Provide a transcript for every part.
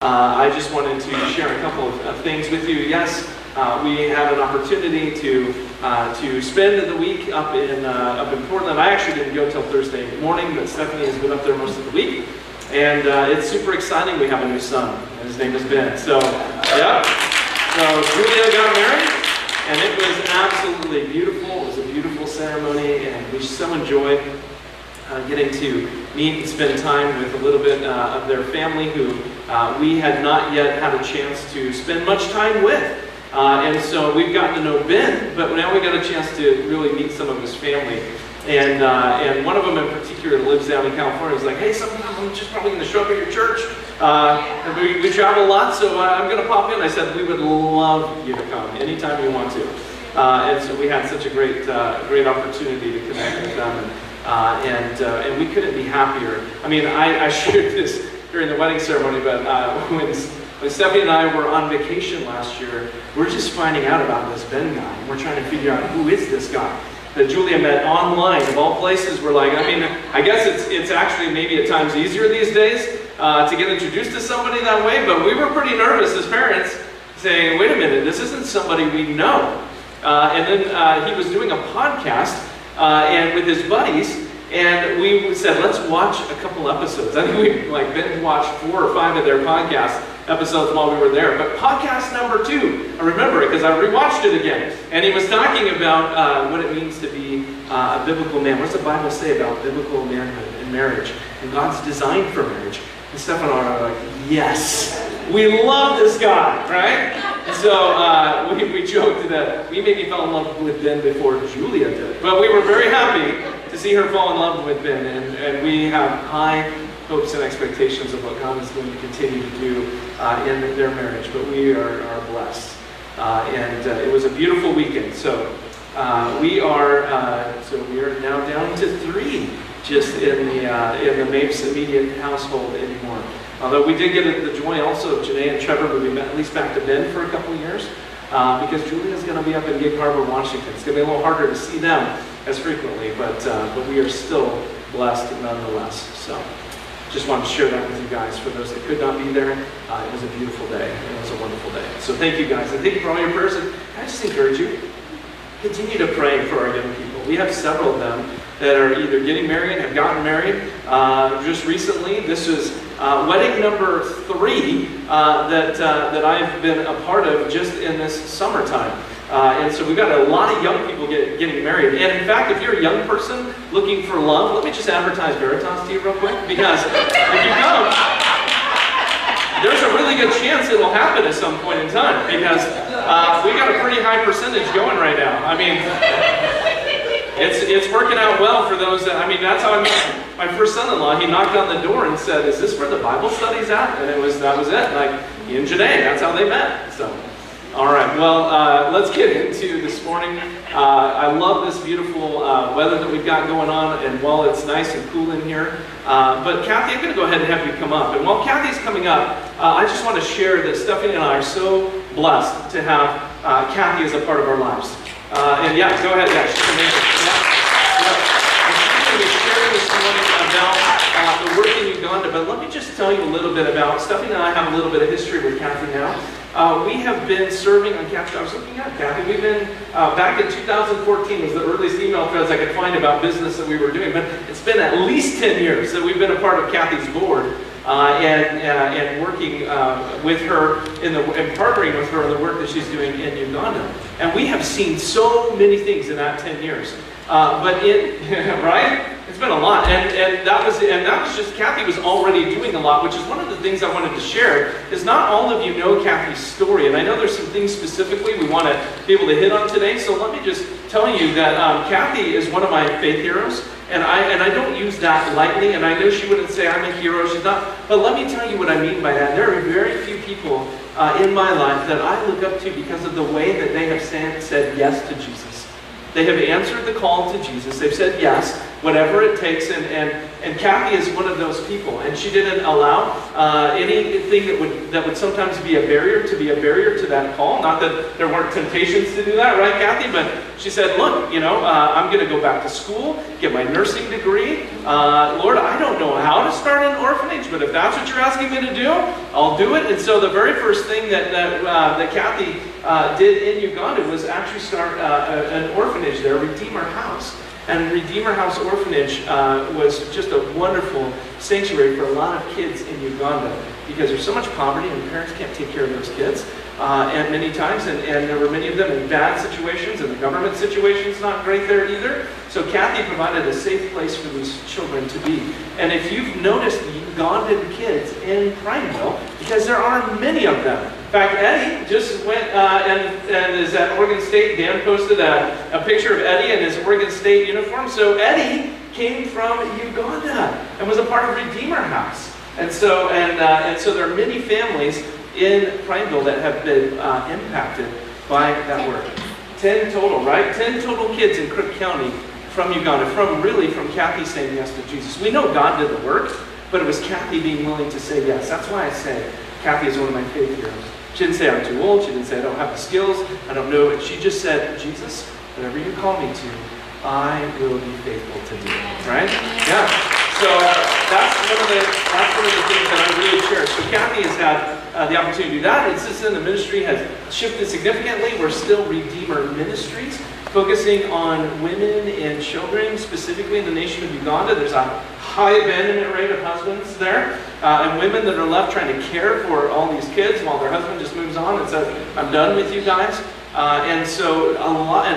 I just wanted to share a couple of things with you. Yes, we had an opportunity to spend the week up in Portland. I actually didn't go till Thursday morning, but Stephanie has been up there most of the week, and it's super exciting. We have a new son, and his name is Ben. So, yeah. So Julia got married, and it was absolutely beautiful. It was a beautiful ceremony, and we so enjoyed getting to meet and spend time with a little bit of their family who we had not yet had a chance to spend much time with. And so we've gotten to know Ben, but now we got a chance to really meet some of his family. And one of them in particular lives down in California. He's like, hey, sometime I'm just probably going to show up at your church. And we travel a lot, so I'm going to pop in. I said, we would love you to come anytime you want to. And so we had such a great opportunity to connect with them. And we couldn't be happier. I mean, I shared this during the wedding ceremony, but when Stephanie and I were on vacation last year, we're just finding out about this Ben guy. And we're trying to figure out who is this guy that Julia met online. Of all places, we're like, I mean, I guess it's actually maybe at times easier these days to get introduced to somebody that way, but we were pretty nervous as parents saying, wait a minute, this isn't somebody we know. And then he was doing a podcast and with his buddies, and we said, let's watch a couple episodes. I think we binge watched 4 or 5 of their podcast episodes while we were there. But podcast number 2, I remember it because I rewatched it again. And he was talking about what it means to be a biblical man. What does the Bible say about biblical manhood and marriage and God's design for marriage? And Steph and I are like, yes, we love this guy, right? And so we joked that we maybe fell in love with Ben before Julia did. But we were very happy to see her fall in love with Ben. And we have high hopes and expectations of what God is going to continue to do in their marriage. But we are blessed. And it was a beautiful weekend. So we are now down to 3 just in the Mapes immediate household anymore. Although we did get the joy also of Janae and Trevor moving at least back to Bend for a couple of years because Julia's going to be up in Gig Harbor, Washington. It's going to be a little harder to see them as frequently, but we are still blessed nonetheless. So just wanted to share that with you guys. For those that could not be there, it was a beautiful day. It was a wonderful day. So thank you guys. And thank you for all your prayers. And I just encourage you, continue to pray for our young people. We have several of them that are either getting married, have gotten married. Just recently, this was wedding number 3 that I've been a part of just in this summertime. And so we've got a lot of young people getting married. And in fact, if you're a young person looking for love, let me just advertise Veritas to you real quick. Because if you come, there's a really good chance it will happen at some point in time. Because we got a pretty high percentage going right now. I mean, it's working out well for those that, I mean, that's how I met my first son-in-law. He knocked on the door and said, is this where the Bible study's at? And that was it. Like, he and Janae, that's how they met. So, all right, well, let's get into this morning. I love this beautiful weather that we've got going on, and while it's nice and cool in here. But Kathy, I'm going to go ahead and have you come up. And while Kathy's coming up, I just want to share that Stephanie and I are so blessed to have Kathy as a part of our lives. And yeah, go ahead. Yeah, she's amazing. Yeah. And she's going to be sharing this morning about the work in Uganda. But let me just tell you a little bit about, Stephanie and I have a little bit of history with Kathy now. We have been serving on Kathy. I was looking at Kathy. We've been, back in 2014 was the earliest email threads I could find about business that we were doing. But it's been at least 10 years that we've been a part of Kathy's board. And working with her and partnering with her in the work that she's doing in Uganda. And we have seen so many things in that 10 years. Right? It's been a lot. And that was just, Kathy was already doing a lot, which is one of the things I wanted to share, is not all of you know Kathy's story. And I know there's some things specifically we want to be able to hit on today. So let me just tell you that Kathy is one of my faith heroes. And I don't use that lightly, and I know she wouldn't say I'm a hero, she's not, but let me tell you what I mean by that. There are very few people in my life that I look up to because of the way that they have said yes to Jesus. They have answered the call to Jesus, they've said yes, whatever it takes. And Kathy is one of those people, and she didn't allow anything that would sometimes be a barrier to that call. Not that there weren't temptations to do that, right, Kathy? But she said, look, I'm going to go back to school, get my nursing degree. Lord, I don't know how to start an orphanage, but if that's what you're asking me to do, I'll do it. And so the very first thing that Kathy did in Uganda was actually start an orphanage there, Redeemer House. And Redeemer House Orphanage was just a wonderful sanctuary for a lot of kids in Uganda, because there's so much poverty and parents can't take care of those kids. And many times, and there were many of them in bad situations, and the government situation's not great there either. So Kathy provided a safe place for these children to be. And if you've noticed Ugandan kids in Prineville, because there are many of them. In fact, Eddie just went and is at Oregon State. Dan posted a picture of Eddie in his Oregon State uniform. So Eddie came from Uganda and was a part of Redeemer House. And so there are many families in Prineville that have been impacted by that work. 10 total, right? 10 total kids in Crook County from Uganda, from Kathy saying yes to Jesus. We know God did the work, but it was Kathy being willing to say yes. That's why I say Kathy is one of my faith heroes. She didn't say I'm too old. She didn't say I don't have the skills. I don't know it. She just said, Jesus, whatever you call me to, I will be faithful to do. Right? Yeah. So that's one of the things that I really cherish. So Kathy has had the opportunity to do that. And since then, the ministry has shifted significantly. We're still Redeemer Ministries, focusing on women and children, specifically in the nation of Uganda. There's a high abandonment rate of husbands there, and women that are left trying to care for all these kids while their husband just moves on and says, I'm done with you guys. And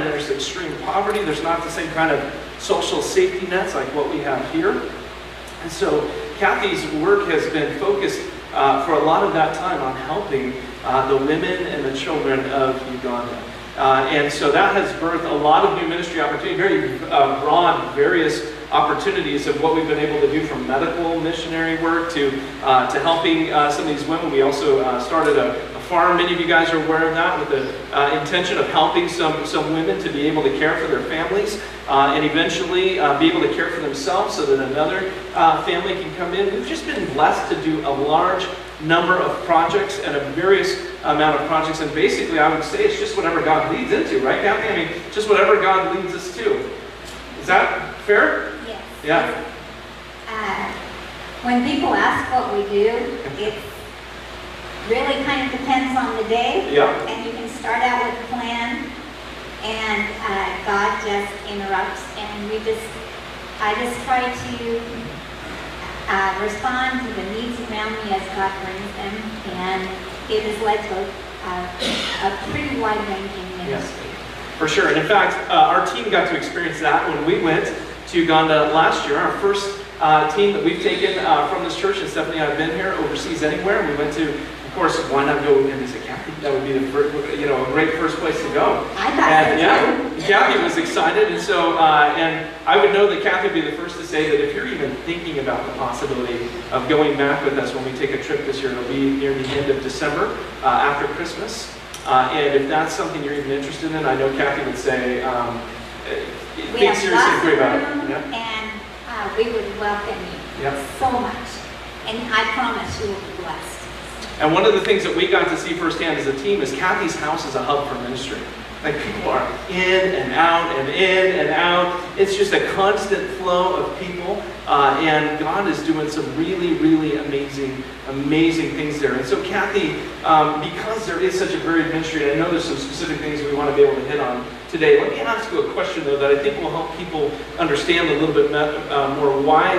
there's extreme poverty. There's not the same kind of social safety nets like what we have here. And so Kathy's work has been focused for a lot of that time on helping the women and the children of Uganda. And so that has birthed a lot of new ministry opportunities, very broad, various opportunities of what we've been able to do, from medical missionary work to helping some of these women. We also started a farm. Many of you guys are aware of that, with the intention of helping some women to be able to care for their families and eventually be able to care for themselves so that another family can come in. We've just been blessed to do a large number of projects and a various amount of projects, and basically I would say it's just whatever God leads into, right, Kathy? I mean, just whatever God leads us to. Is that fair? Yes. Yeah. When people ask what we do, it really kind of depends on the day. Yeah. And you can start out with a plan, and God just interrupts, and I just try to respond to the needs around me as God brings them, and it has led to a pretty wide-ranging ministry. Yes, for sure. And in fact, our team got to experience that when we went to Uganda last year. Our first team that we've taken from this church, and Stephanie and I have been here overseas anywhere. We went to, of course, why not go? And they said, Kathy, that would be a great first place to go. I thought so too. Yeah, Kathy was excited, and so and I would know that Kathy would be the first to say that if you're even thinking about the possibility of going back with us when we take a trip this year, it'll be near the end of December after Christmas. And if that's something you're even interested in, I know Kathy would say, think seriously and pray about it. Yeah. And we would welcome you Yep. so much. And I promise you will be blessed. And one of the things that we got to see firsthand as a team is Kathy's house is a hub for ministry. Like, people are in and out and in and out. It's just a constant flow of people. And God is doing some really, really amazing things there. And so Kathy, because there is such a varied ministry, and I know there's some specific things we want to be able to hit on today, let me ask you a question, though, that I think will help people understand a little bit more why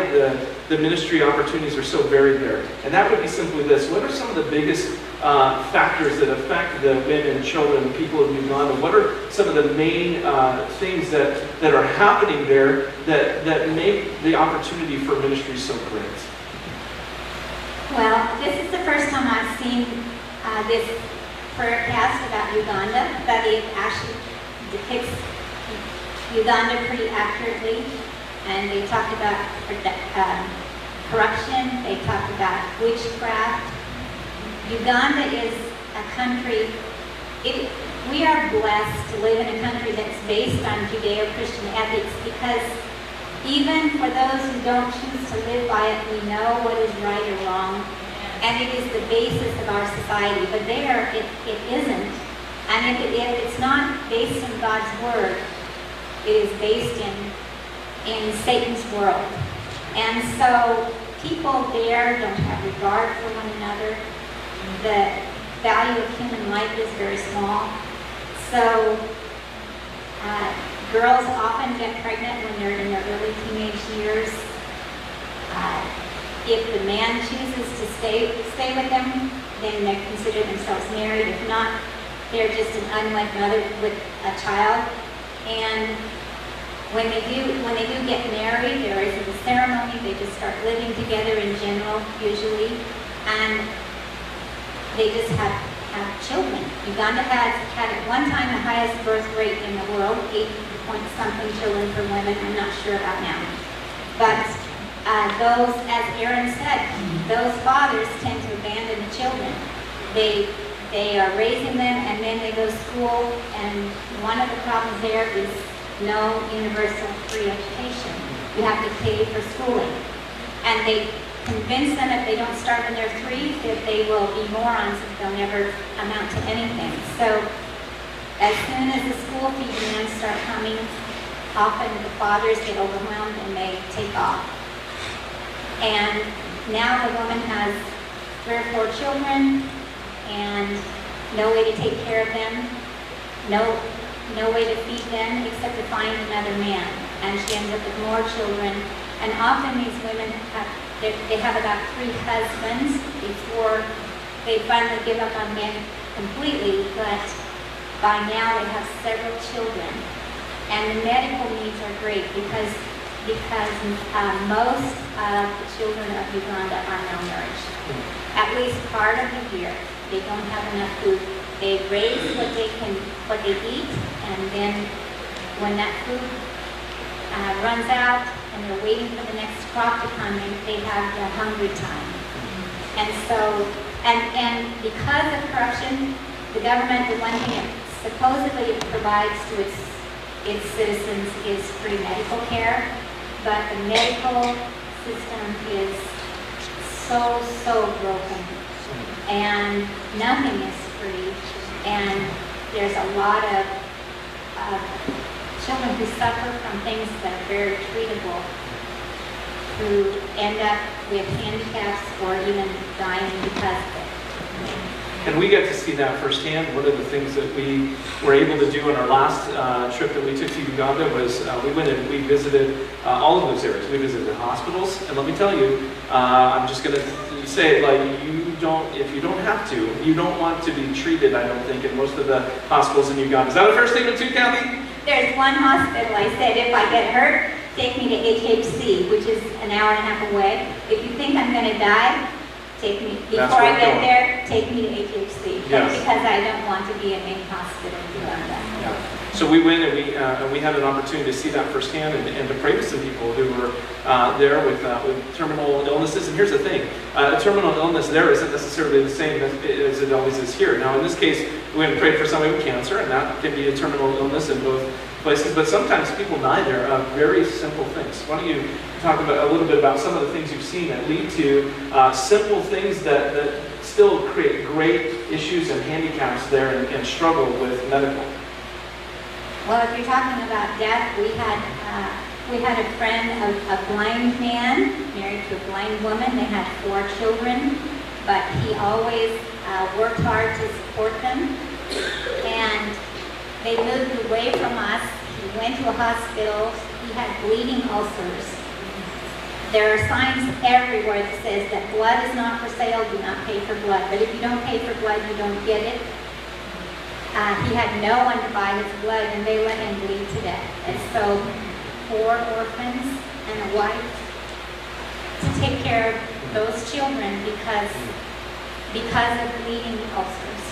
the ministry opportunities are so varied there. And that would be simply this. What are some of the biggest factors that affect the women and children and people of Uganda? What are some of the main things that are happening there that make the opportunity for ministry so great? Well, this is the first time I've seen this prayer-cast about Uganda, but it actually depicts Uganda pretty accurately. And they talked about corruption, they talked about witchcraft. Uganda is a country, we are blessed to live in a country that's based on Judeo-Christian ethics, because Even for those who don't choose to live by it, we know what is right or wrong, and it is the basis of our society. But there, it isn't. And if it's not based in God's Word, it is based in Satan's world. And so people there don't have regard for one another. The value of human life is very small. So girls often get pregnant when they're in their early teenage years. If the man chooses to stay with them, then they consider themselves married. If not, they're just an unwed mother with a child. And when they do get married, there isn't a ceremony. They just start living together in general, usually, and they just have children. Uganda had at one time the highest birth rate in the world, 8-point-something children per woman. I'm not sure about now. But those, as Aaron said, those fathers tend to abandon the children. They are raising them, and then they go to school, and one of the problems there is no universal free education. You have to pay for schooling. And they convince them if they don't start when they're 3 that they will be morons and they'll never amount to anything. So as soon as the school fee demands start coming, often the fathers get overwhelmed and they take off. And now the woman has 3 or 4 children and no way to take care of them, no way to feed them except to find another man. And she ends up with more children. And often these women have about 3 husbands before they finally give up on men completely, but by now they have several children. And the medical needs are great because most of the children of Uganda are malnourished. At least part of the year, they don't have enough food. They raise what they eat, and then when that food runs out and they're waiting for the next crop to come in, they have the hungry time. And so, and because of corruption, the government, the one thing it supposedly it provides to its citizens is free medical care, but the medical system is so broken, and nothing is free, and there's a lot of children who suffer from things that are very treatable, who end up with handicaps or even dying because of it. And we get to see that firsthand. One of the things that we were able to do on our last trip that we took to Uganda was we went and we visited all of those areas. We visited hospitals, and let me tell you, I'm just going to say it like if you don't have to, you don't want to be treated, I don't think, in most of the hospitals in Uganda. Is that a fair statement too, Kathy? There's one hospital, I said, if I get hurt, take me to HHC, which is an hour and a half away. If you think I'm going to die, take me, before I get there, take me to HHC. Yes. Because I don't want to be in any hospital in Uganda. Yeah. So we went and we had an opportunity to see that firsthand and to pray with some people who were there with terminal illnesses. And here's the thing, a terminal illness there isn't necessarily the same as it always is here. Now in this case, we went and prayed for somebody with cancer, and that can be a terminal illness in both places. But sometimes people die there of very simple things. Why don't you talk about a little bit about some of the things you've seen that lead to simple things that still create great issues and handicaps there and struggle with medical. Well, if you're talking about death, we had a friend, a blind man married to a blind woman. They had 4 children, but he always worked hard to support them. And they moved away from us. He went to a hospital. He had bleeding ulcers. There are signs everywhere that says that blood is not for sale, do not pay for blood. But if you don't pay for blood, you don't get it. He had no one to buy his blood, and they let him bleed to death. And so 4 orphans and a wife to take care of those children because of bleeding ulcers.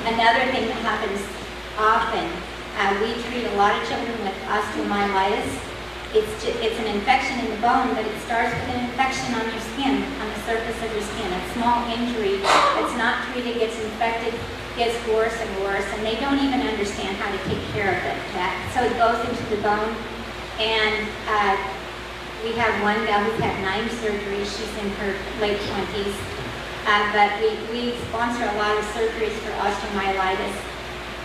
Another thing that happens often, we treat a lot of children with osteomyelitis. It's an infection in the bone, but it starts with an infection on your skin, on the surface of your skin. A small injury that's not treated gets infected, gets worse and worse, and they don't even understand how to take care of it. So it goes into the bone, And we have one gal who's had 9 surgeries. She's in her late 20s. But we sponsor a lot of surgeries for osteomyelitis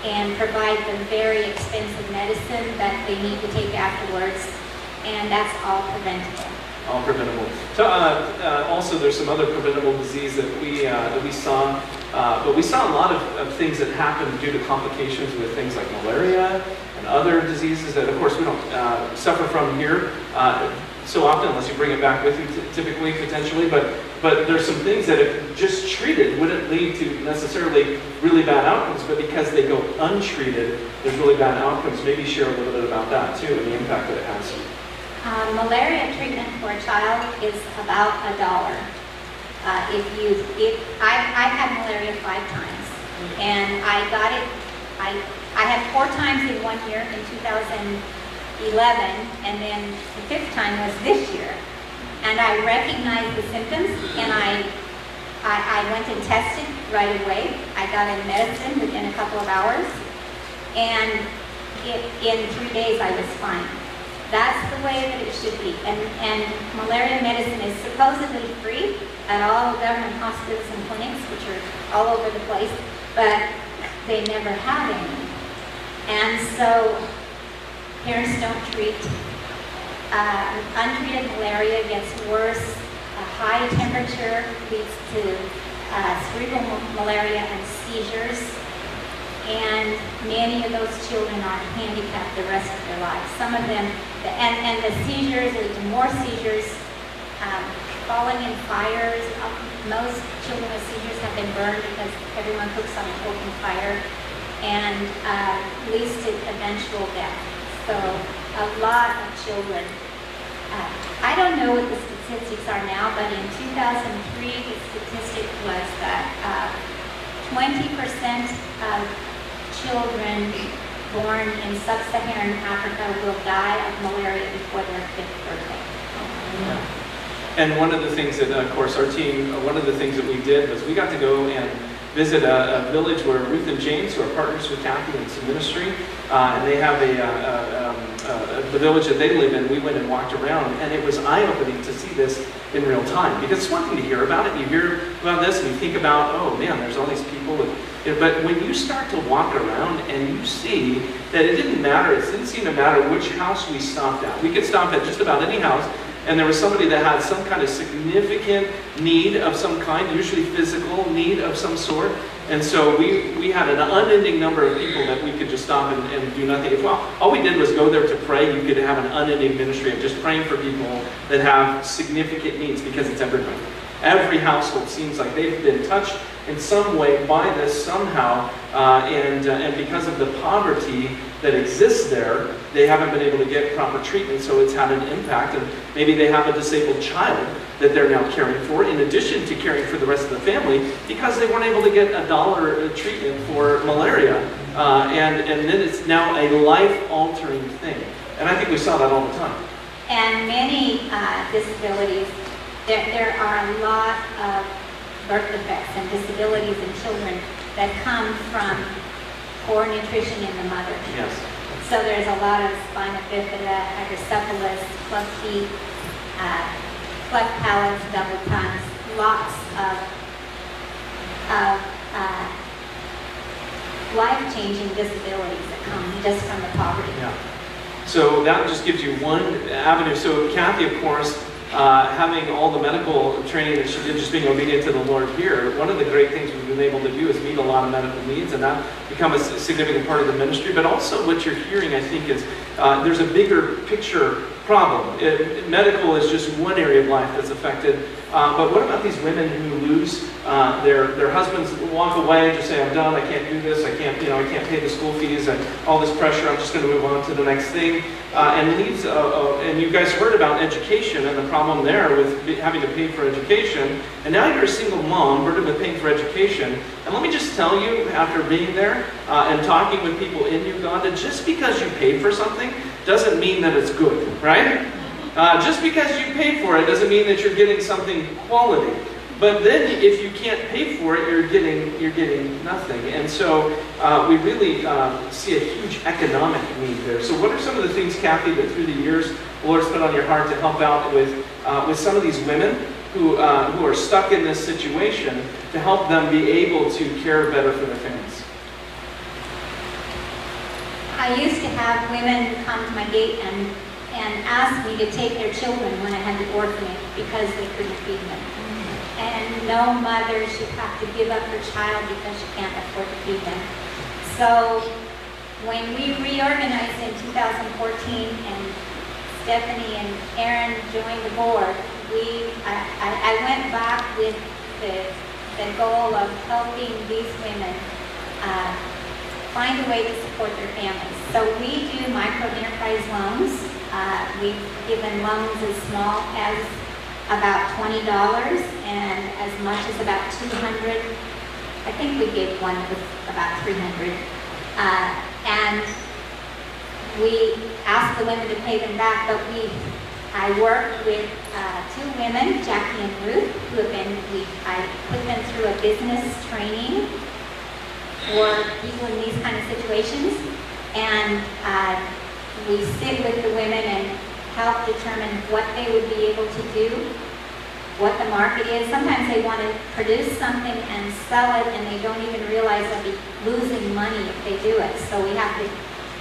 and provide them very expensive medicine that they need to take afterwards. And that's all preventable. All preventable. So also there's some other preventable disease that we saw, but we saw a lot of things that happened due to complications with things like malaria and other diseases that, of course, we don't suffer from here so often, unless you bring it back with you, typically, potentially. But there's some things that, if just treated, wouldn't lead to necessarily really bad outcomes, but because they go untreated, there's really bad outcomes. Maybe share a little bit about that too and the impact that it has. Malaria treatment for a child is about $1. I've had malaria 5 times, and I got it. I had 4 times in 1 year in 2011, and then the 5th time was this year. And I recognized the symptoms, and I went and tested right away. I got in medicine within a couple of hours, and in 3 days I was fine. That's the way that it should be. And malaria medicine is supposedly free at all government hospitals and clinics, which are all over the place, but they never have any. And so parents don't treat. Untreated malaria gets worse. A high temperature leads to cerebral malaria and seizures. And many of those children are handicapped the rest of their lives. Some of them, and the seizures lead to more seizures, falling in fires. Most children with seizures have been burned because everyone cooks on an open fire, and leads to eventual death. So a lot of children. I don't know what the statistics are now, but in 2003, the statistic was that 20% of children born in sub-Saharan Africa will die of malaria before their 5th birthday. Yeah. And one of the things that, of course, our team, one of the things that we did was we got to go and visit a village where Ruth and James, who are partners with Kathy in some ministry, and they have the village that they live in. We went and walked around, and it was eye-opening to see this in real time. Because it's one thing to hear about it, and you hear about this, and you think about, oh man, there's all these people. But when you start to walk around and you see that it didn't matter, it didn't seem to matter which house we stopped at. We could stop at just about any house, and there was somebody that had some kind of significant need of some kind, usually physical need of some sort. And so we had an unending number of people that we could just stop and do nothing. If all we did was go there to pray, you could have an unending ministry of just praying for people that have significant needs, because it's everybody. Every household seems like they've been touched in some way by this somehow, and because of the poverty that exists there, they haven't been able to get proper treatment, so it's had an impact. And maybe they have a disabled child that they're now caring for, in addition to caring for the rest of the family, because they weren't able to get $1 treatment for malaria. And then it's now a life-altering thing. And I think we saw that all the time. And many disabilities, there are a lot of birth defects and disabilities in children that come from poor nutrition in the mother. Yes. So there's a lot of spina bifida, hydrocephalus, club feet, cleft palates, double tongues, lots of life-changing disabilities that come just from the poverty. Yeah. So that just gives you one avenue. So Kathy, of course, having all the medical training that she did, just being obedient to the Lord here, one of the great things we've been able to do is meet a lot of medical needs, and that become a significant part of the ministry. But also what you're hearing, I think, is there's a bigger picture problem. Medical is just one area of life that's affected. But what about these women who lose their husbands, walk away and just say, I'm done, I can't do this, I can't pay the school fees, and all this pressure, I'm just going to move on to the next thing. And leaves, and you guys heard about education and the problem there with having to pay for education. And now you're a single mom, burdened with paying for education. And let me just tell you, after being there and talking with people in Uganda, just because you paid for something doesn't mean that it's good, right? Just because you paid for it doesn't mean that you're getting something quality. But then if you can't pay for it, you're getting nothing. And so we really see a huge economic need there. So what are some of the things, Kathy, that through the years the Lord's put on your heart to help out with some of these women who are stuck in this situation, to help them be able to care better for their families? I used to have women come to my gate and ask me to take their children when I had the orphanage because they couldn't feed them. And no mother should have to give up her child because she can't afford to feed them. So when we reorganized in 2014 and Stephanie and Aaron joined the board, I went back with the goal of helping these women find a way to support their families. So we do micro-enterprise loans. We've given loans as small as about $20 and as much as about $200. I think we gave one with about $300. And we asked the women to pay them back, but I worked with two women, Jackie and Ruth, who have been, I put them through a business training for people in these kind of situations. And we sit with the women and help determine what they would be able to do, what the market is. Sometimes they want to produce something and sell it and they don't even realize they'll be losing money if they do it. So we have to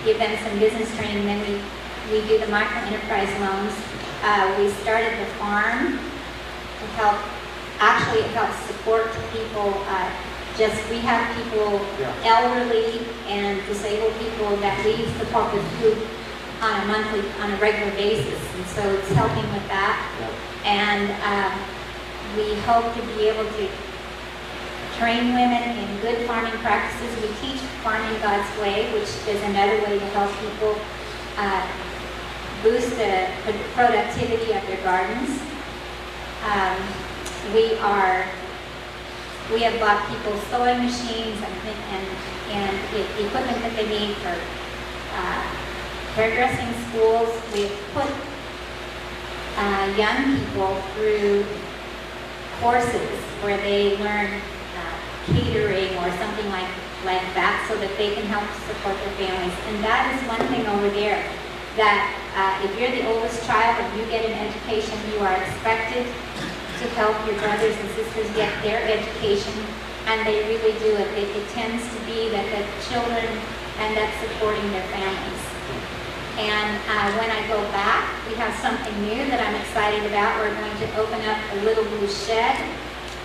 give them some business training. Then we do the micro-enterprise loans. We started the farm to help, actually it helps support people. We have people, elderly and disabled people that we support with food on a regular basis. And so it's helping with that. And we hope to be able to train women in good farming practices. We teach farming God's way, which is another way to help people boost the productivity of their gardens. We have bought people sewing machines and equipment that they need for hairdressing schools. We've put young people through courses where they learn catering or something like that so that they can help support their families. And that is one thing over there, that if you're the oldest child and you get an education, you are expected to help your brothers and sisters get their education, and they really do it. It tends to be that the children end up supporting their families. And when I go back, we have something new that I'm excited about. We're going to open up a Little Blue Shed.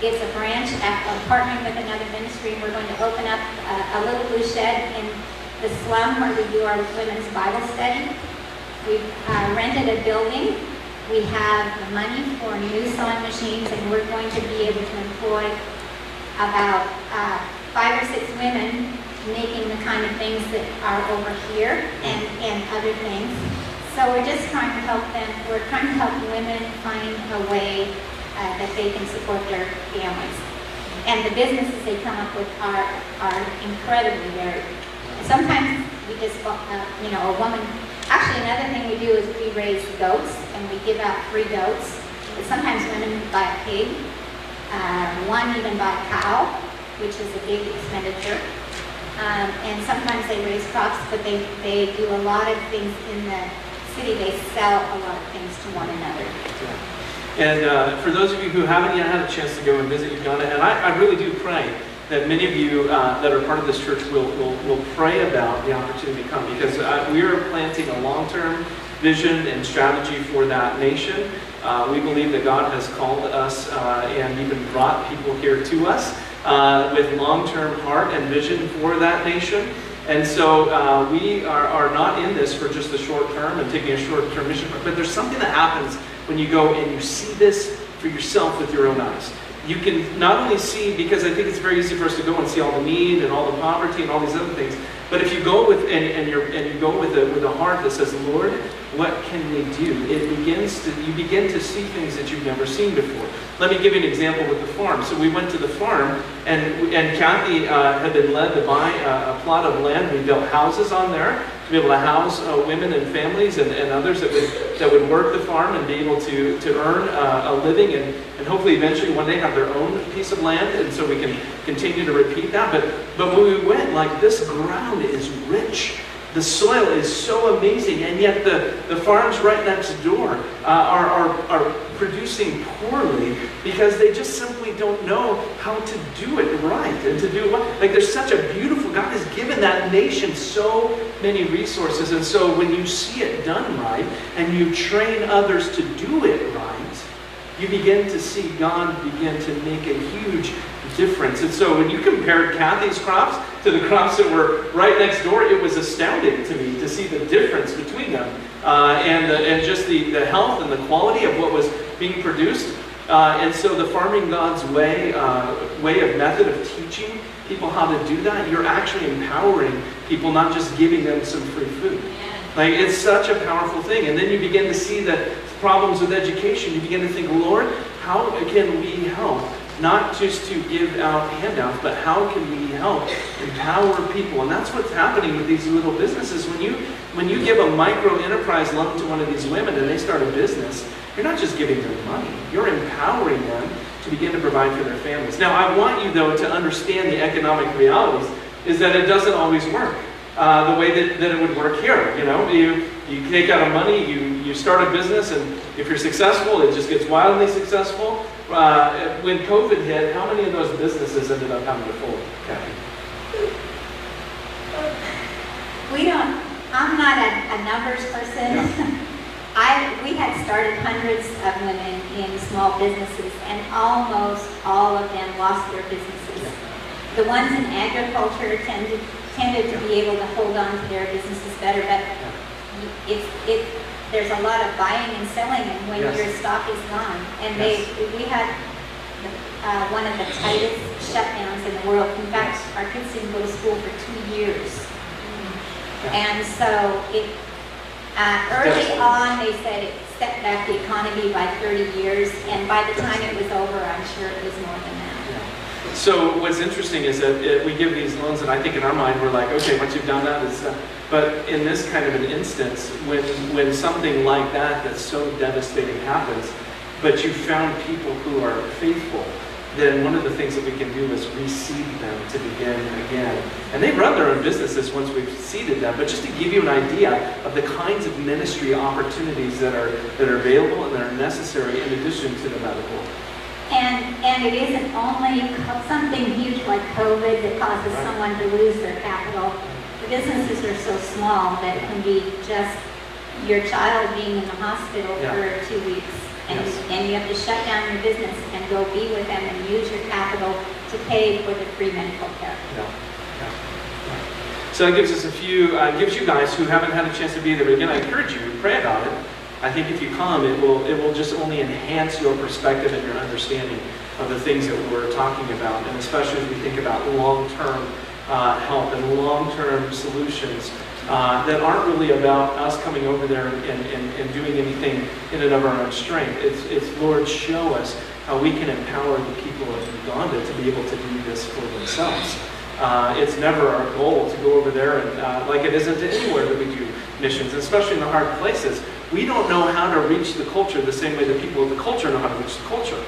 It's a branch of partnering with another ministry. We're going to open up a Little Blue Shed in the slum where we do our women's Bible study. We've rented a building. We have the money for new sewing machines, and we're going to be able to employ about 5 or 6 women making the kind of things that are over here and other things. So we're just trying to help them. We're trying to help women find a way that they can support their families. And the businesses they come up with are incredibly varied. Sometimes we just, a woman. Actually, another thing we do is we raise goats, and we give out free goats. But sometimes women buy a pig. One even buy a cow, which is a big expenditure. And sometimes they raise crops, but they do a lot of things in the city. They sell a lot of things to one another. And for those of you who haven't yet had a chance to go and visit Uganda, and I really do pray that many of you that are part of this church will pray about the opportunity to come, because we are planting a long-term vision and strategy for that nation. We believe that God has called us and even brought people here to us with long-term heart and vision for that nation. And so we are not in this for just the short term and taking a short-term mission, but there's something that happens when you go and you see this for yourself with your own eyes. You can not only see, because I think it's very easy for us to go and see all the need and all the poverty and all these other things, but if you go with and you go with a heart that says, Lord, what can we do? You begin to see things that you've never seen before. Let me give you an example with the farm. So we went to the farm, and Kathy had been led to buy a plot of land. We built houses on there to be able to house women and families and others that would work the farm and be able to earn a living and hopefully eventually one day have their own piece of land. And so we can continue to repeat that. But when we went, like, this ground is rich. The soil is so amazing, and yet the farms right next door are producing poorly because they just simply don't know how to do it right and to do it well. Like, there's such a beautiful, God has given that nation so many resources, and so when you see it done right and you train others to do it right, you begin to see God begin to make a huge difference. And so when you compared Kathy's crops to the crops that were right next door, it was astounding to me to see the difference between them and just the health and the quality of what was being produced. And so the Farming God's way of method of teaching people how to do that, you're actually empowering people, not just giving them some free food. Like, it's such a powerful thing. And then you begin to see the problems with education. You begin to think, Lord, how can we help? Not just to give out handouts, but how can we help empower people? And that's what's happening with these little businesses. When you give a micro enterprise loan to one of these women and they start a business, you're not just giving them money. You're empowering them to begin to provide for their families. Now, I want you, though, to understand the economic realities is that it doesn't always work the way that it would work here. You know, you take out money, you start a business, and if you're successful, it just gets wildly successful. When COVID hit, how many of those businesses ended up having to fold, Kathy? I'm not a numbers person. Yeah. We had started hundreds of women in small businesses, and almost all of them lost their businesses. The ones in agriculture tended to be able to hold on to their businesses better, but there's a lot of buying and selling, and when your stock is gone. And we had one of the tightest shutdowns in the world. In fact, our kids didn't go to school for 2 years. And so early on, they said it set back the economy by 30 years, and by the time it was over, I'm sure it was more than that. So what's interesting is that we give these loans, and I think in our mind we're like, okay, once you've done that, it's but in this kind of an instance, when something like that's so devastating happens, but you found people who are faithful, then one of the things that we can do is reseed them to begin again. And they run their own businesses once we've seeded them, but just to give you an idea of the kinds of ministry opportunities that are available and that are necessary in addition to the medical. And it isn't only something huge like COVID that causes someone to lose their capital. The businesses are so small that it can be just your child being in the hospital for 2 weeks, and you have to shut down your business and go be with them and use your capital to pay for the free medical care. So that gives us gives you guys who haven't had a chance to be there, but again, I encourage you to pray about it. I think if you come, it will just only enhance your perspective and your understanding of the things that we're talking about, and especially as we think about long-term help and long-term solutions that aren't really about us coming over there and doing anything in and of our own strength. It's Lord, show us how we can empower the people of Uganda to be able to do this for themselves. It's never our goal to go over there and like it isn't anywhere that we do missions, especially in the hard places. We don't know how to reach the culture the same way that people of the culture know how to reach the culture.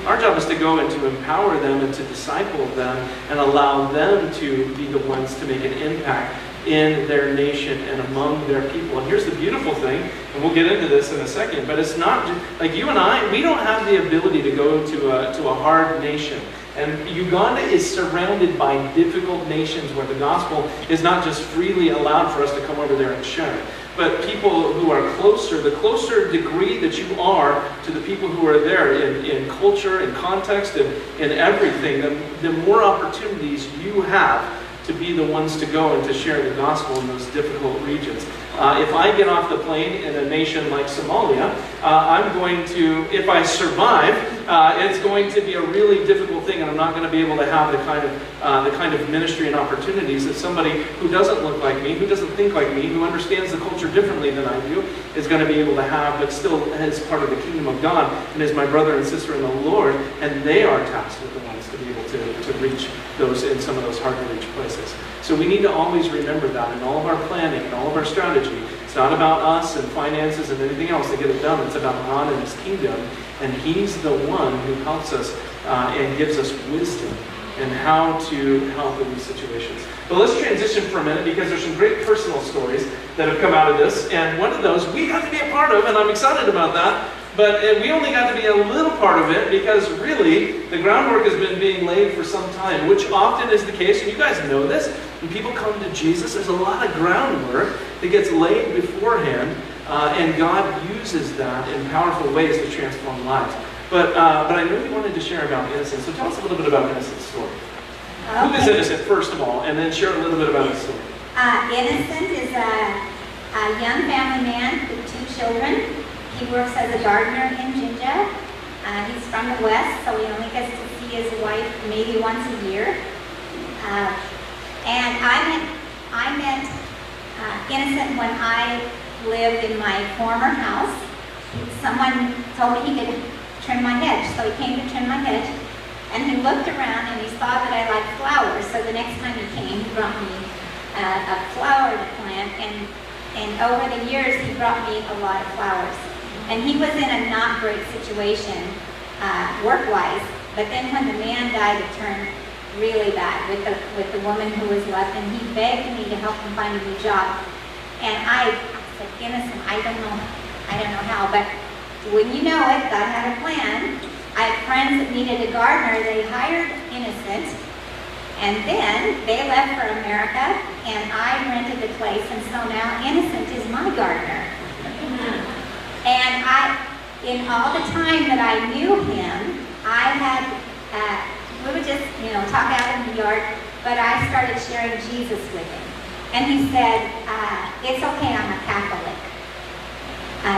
Our job is to go and to empower them and to disciple them and allow them to be the ones to make an impact in their nation and among their people. And here's the beautiful thing, and we'll get into this in a second, but it's not just, like you and I, we don't have the ability to go to a hard nation. And Uganda is surrounded by difficult nations where the gospel is not just freely allowed for us to come over there and share it. But people who are closer, the closer degree that you are to the people who are there in culture, in context, and in everything, the more opportunities you have to be the ones to go and to share the gospel in those difficult regions. If I get off the plane in a nation like Somalia, I'm going to, if I survive, it's going to be a really difficult thing, and I'm not going to be able to have the kind of ministry and opportunities that somebody who doesn't look like me, who doesn't think like me, who understands the culture differently than I do, is going to be able to have, but still is part of the kingdom of God, and is my brother and sister in the Lord, and they are tasked with the ones to be able to reach those in some of those hard to reach places. So we need to always remember that in all of our planning and all of our strategy. It's not about us and finances and anything else to get it done. It's about God and His kingdom. And He's the one who helps us and gives us wisdom in how to help in these situations. But let's transition for a minute, because there's some great personal stories that have come out of this. And one of those we got to be a part of, and I'm excited about that. But we only got to be a little part of it because really the groundwork has been being laid for some time, which often is the case. And you guys know this. When people come to Jesus, there's a lot of groundwork that gets laid beforehand, and God uses that in powerful ways to transform lives. But I know you wanted to share about Innocent, so tell us a little bit about Innocent's story. Okay. Who is Innocent, first of all, and then share a little bit about his story. Innocent is a young family man with 2 children. He works as a gardener in Jinja. He's from the West, so he only gets to see his wife maybe once a year. And I met Innocent when I lived in my former house. Someone told me he could trim my hedge, so he came to trim my hedge. And he looked around and he saw that I liked flowers, so the next time he came, he brought me a flower to plant. And over the years, he brought me a lot of flowers. And he was in a not great situation, work-wise. But then when the man died, it turned really bad with the woman who was left. And he begged me to help him find a new job. And I said, Innocent, I don't know how, but wouldn't you know it, God had a plan. I had friends that needed a gardener. They hired Innocent. And then they left for America, and I rented the place. And so now Innocent is my gardener. And in all the time that I knew him, we would just, talk out in the yard, but I started sharing Jesus with him. And he said, it's okay, I'm a Catholic.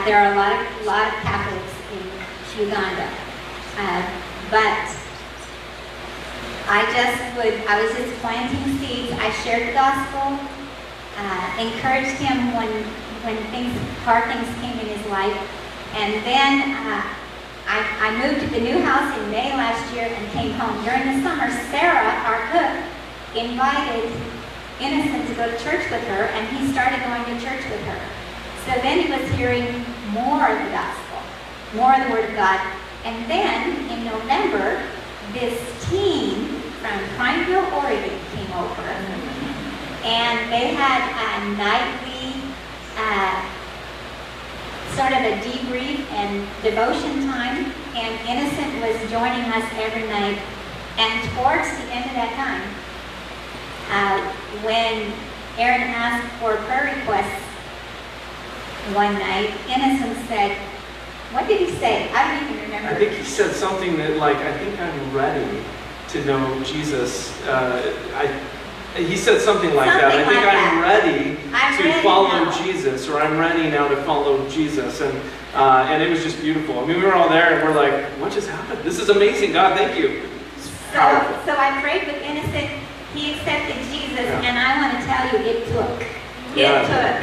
There are a lot of Catholics in Uganda. But I was just planting seeds. I shared the gospel, encouraged him when hard things came in his life. And then I moved to the new house in May last year and came home. During the summer, Sarah, our cook, invited Innocent to go to church with her, and he started going to church with her. So then he was hearing more of the gospel, more of the Word of God. And then in November, this team from Prineville, Oregon came over. And they had a nightly sort of a debrief and devotion time. And Innocent was joining us every night. And towards the end of that time, when Aaron asked for prayer requests one night, Innocent said, what did he say? I don't even remember. I think he said something that, I think I'm ready to know Jesus. He said something like that. I think I'm ready to follow Jesus, or I'm ready now to follow Jesus. And it was just beautiful. I mean, we were all there and we're like, what just happened? This is amazing. God, thank you. So I prayed with Innocent. He accepted Jesus, and I want to tell you, it took. It took.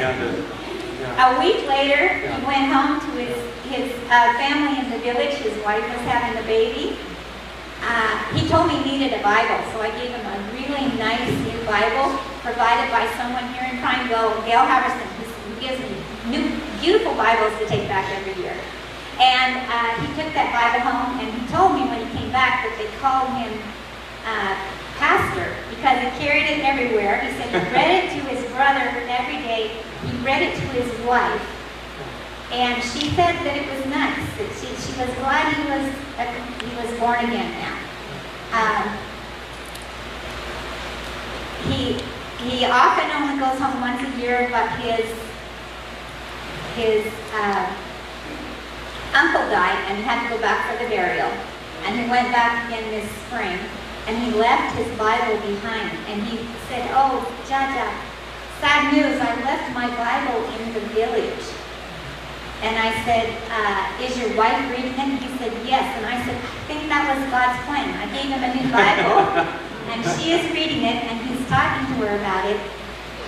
A week later, he went home to his family in the village. His wife was having a baby. He told me he needed a Bible, so I gave him a really nice new Bible provided by someone here in Prineville, Gail Haverson, who gives me new, beautiful Bibles to take back every year. And he took that Bible home, and he told me when he came back that they called him pastor because he carried it everywhere. He said he read it to his brother every day. He read it to his wife. And she said that it was nice. That she was glad he was born again now. He often only goes home once a year, but his uncle died, and he had to go back for the burial. And he went back again this spring, and he left his Bible behind. and he said, "Oh, Jaja, sad news, I left my Bible in the village." And I said, "Is your wife reading it?" He said, "Yes." And I said, "I think that was God's plan. I gave him a new Bible, and she is reading it, and he's talking to her about it.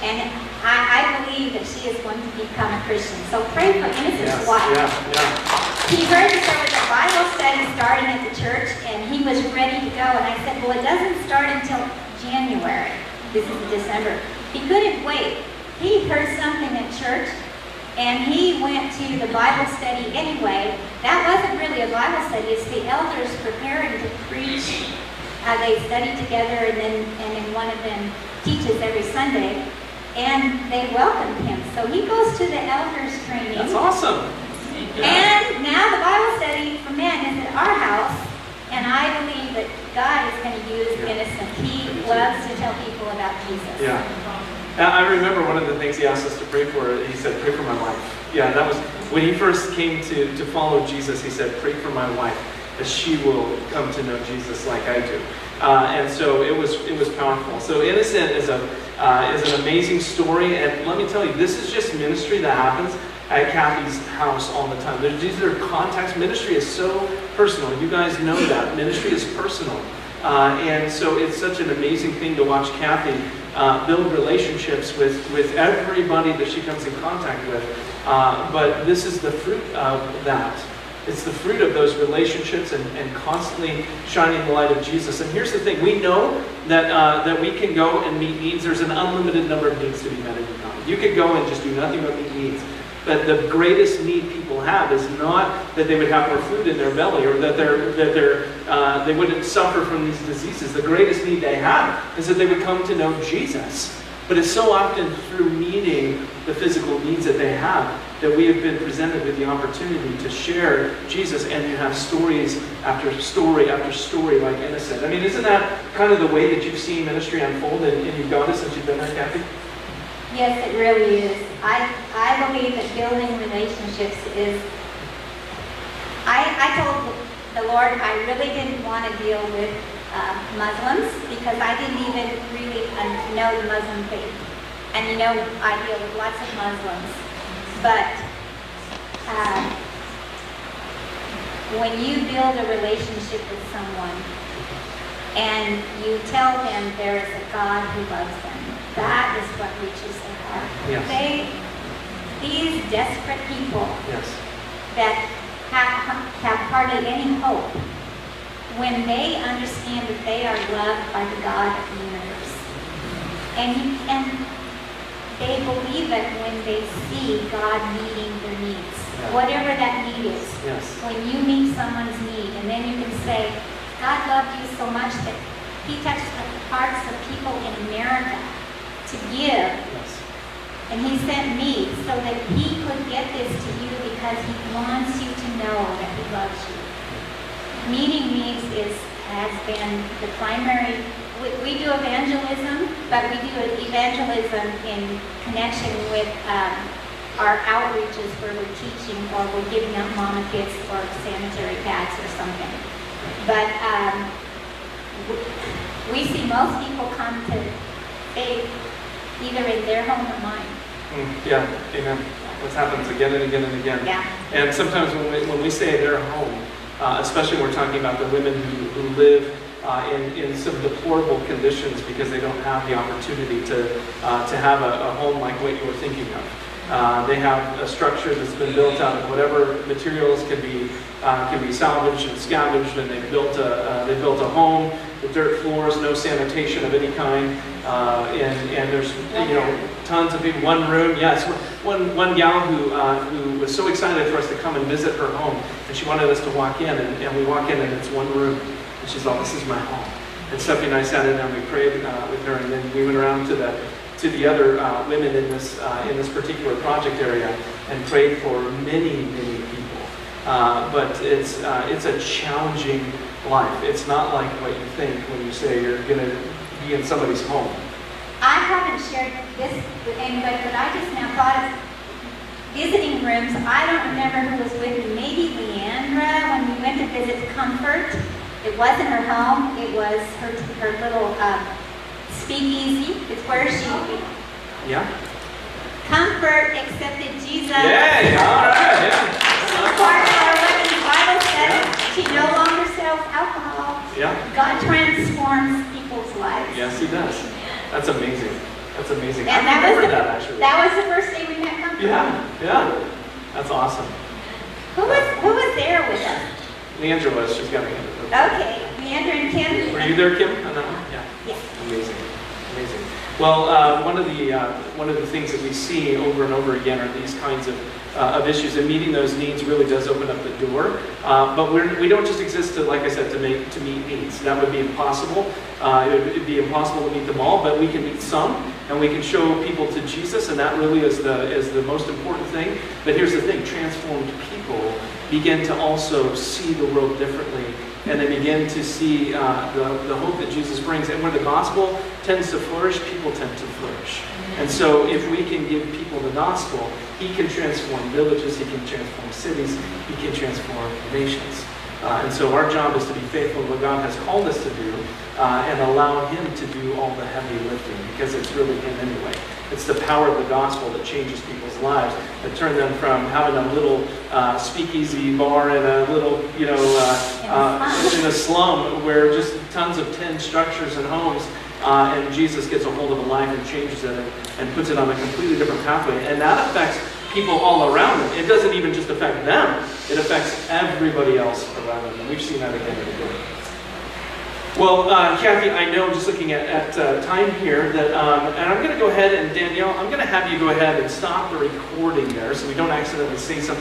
And I believe that she is going to become a Christian." So pray for Innocent's wife. He heard that there was a Bible study starting at the church, and he was ready to go. And I said, "Well, it doesn't start until January. This is December." He couldn't wait. He heard something at church, and he went to the Bible study anyway. That wasn't really a Bible study. It's the elders preparing to preach. They study together, and then one of them teaches every Sunday. And they welcomed him. So he goes to the elders training. That's awesome. And now the Bible study for men is at our house. And I believe that God is going to use Innocent. He loves to tell people about Jesus. Yeah. I remember one of the things he asked us to pray for. He said, "Pray for my wife." Yeah, that was when he first came to follow Jesus. He said, "Pray for my wife, that she will come to know Jesus like I do." And so it was powerful. So Innocent is an amazing story, and let me tell you, this is just ministry that happens at Kathy's house all the time. These are contacts. Ministry is so personal. You guys know that ministry is personal, and so it's such an amazing thing to watch Kathy build relationships with everybody that she comes in contact with. But this is the fruit of that. It's the fruit of those relationships and constantly shining the light of Jesus. And here's the thing. We know that we can go and meet needs. There's an unlimited number of needs to be met in Uganda. You could go and just do nothing but meet needs. But the greatest need people have is not that they would have more food in their belly or that they wouldn't suffer from these diseases. The greatest need they have is that they would come to know Jesus. But it's so often through meeting the physical needs that they have that we have been presented with the opportunity to share Jesus, and you have stories after story after story like Innocent. I mean, isn't that kind of the way that you've seen ministry unfold in Uganda since you've been there, Kathy? Yes, it really is. I believe that building relationships is... I told the Lord I really didn't want to deal with Muslims because I didn't even really know the Muslim faith. And you know, I deal with lots of Muslims. But when you build a relationship with someone and you tell them there is a God who loves them, that is what reaches their heart. Yes. These desperate people Yes. that have hardly any hope, when they understand that they are loved by the God of the universe, and they believe it when they see God meeting their needs, whatever that need is. Yes. When you meet someone's need, and then you can say, God loved you so much that He touched the hearts of people in America to give. Yes. And He sent me so that He could get this to you because He wants you to know that He loves you. Meeting needs has been the primary. We do evangelism, but we do evangelism in connection with our outreaches where we're teaching or we're giving out mama kits or sanitary pads or something. But we see most people come to faith either in their home or mine. Yeah, amen. This happens again and again and again. Yeah. And sometimes when we say their home, especially when we're talking about the women who live in some deplorable conditions because they don't have the opportunity to have a home like what you were thinking of. They have a structure that's been built out of whatever materials can be salvaged and scavenged, and they built a home with dirt floors, no sanitation of any kind, and there's tons of people. One room, yes. One gal who was so excited for us to come and visit her home, and she wanted us to walk in, and we walk in and it's one room, and she's like, "This is my home." And Stephanie and I sat in there and we prayed with her, and then we went around to the other women in this particular project area and prayed for many people. But it's a challenging life. It's not like what you think when you say you're going to be in somebody's home. I haven't shared this with anybody, but I just now thought of visiting rooms. I don't remember who was with me. Maybe Leandra when we went to visit Comfort. It wasn't her home. It was her little Speakeasy is where she Yeah? comfort accepted Jesus. Yeah, all right, yeah. She's part of our women's Bible study. She no longer sells alcohol. Yeah. God transforms people's lives. Yes, he does. That's amazing. That's amazing. And I that was, remember the, that, actually. that was the first day we met Comfort. Yeah. That's awesome. Who was there with us? Leandra was. She's got me. Okay, Leandra and Kim. Were you there, Kim? On that one? Yeah. Yes. Amazing. Well, one of the things that we see over and over again are these kinds of issues, and meeting those needs really does open up the door. But we don't just exist to, like I said, to meet needs. That would be impossible. It would be impossible to meet them all, but we can meet some, and we can show people to Jesus, and that really is the most important thing. But here's the thing: transformed people begin to also see the world differently, and they begin to see the hope that Jesus brings. And where the gospel tends to flourish, people tend to flourish. And so if we can give people the gospel, he can transform villages, he can transform cities, he can transform nations. And so our job is to be faithful to what God has called us to do and allow him to do all the heavy lifting, because it's really him anyway. It's the power of the gospel that changes people's lives, that turn them from having a little speakeasy bar in a little, in a slum where just tons of tin structures and homes, and Jesus gets a hold of a life and changes it and puts it on a completely different pathway. And that affects people all around them. It doesn't even just affect them, it affects everybody else around them. And we've seen that again and again. Well, Kathy, I know, just looking at time here, that, and I'm going to go ahead, and Danielle, I'm going to have you go ahead and stop the recording there so we don't accidentally say something